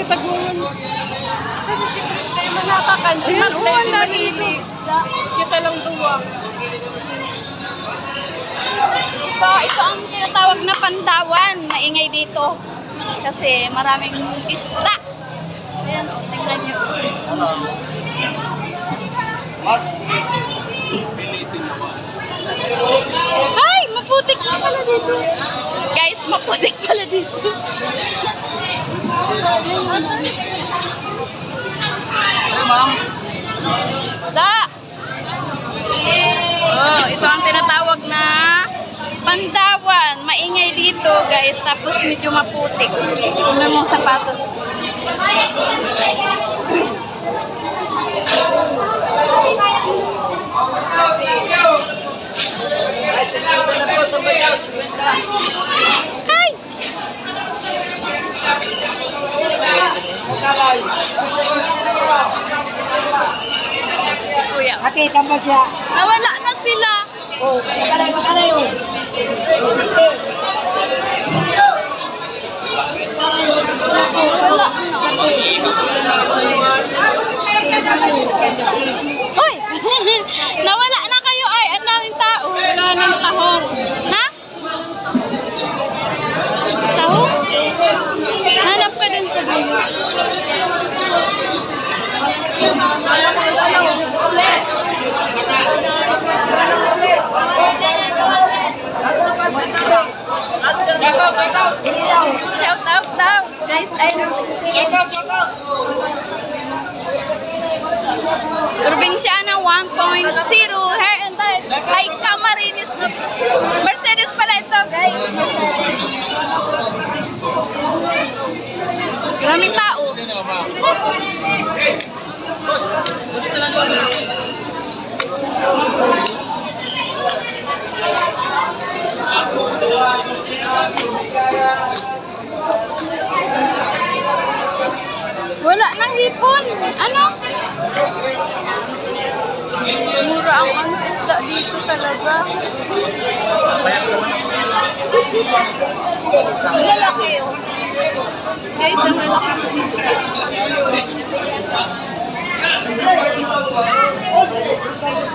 kita guyon. Kasi si Brenda yung manakakan. Si Magda yung mahilig. Kita lang duwa. Ito ang tinatawag na pandawan. Maingay dito. Kasi maraming isda. Ayan o, tingnan nyo. Ay, maputik na pala dito. Guys, maputik pala dito. Isda. Oh, ito ang tinatawag na pandawan. Maingay dito, guys. Tapos medyo maputik. Tingnan mo sapatos. Ay! Si Kuya. Ate, tamba siya. Nawala na sila. Oh, makalay oh. Hoy! Nawala na kayo ay. Ang daming tao. Wala ng tahong. Ha? Tahong? Hanap ka din sa dulo. Shout out daw. Guys, ay Probinsyana 1.0 Hair and Dye. Ay, Camarines na. Mercedes pala ito, guys. Mercedes. Maraming tao. Wala nang hipon. Ano? Mura ang ano isda dito talaga. Lalaki oh. Guys, ang lalaki ng isda.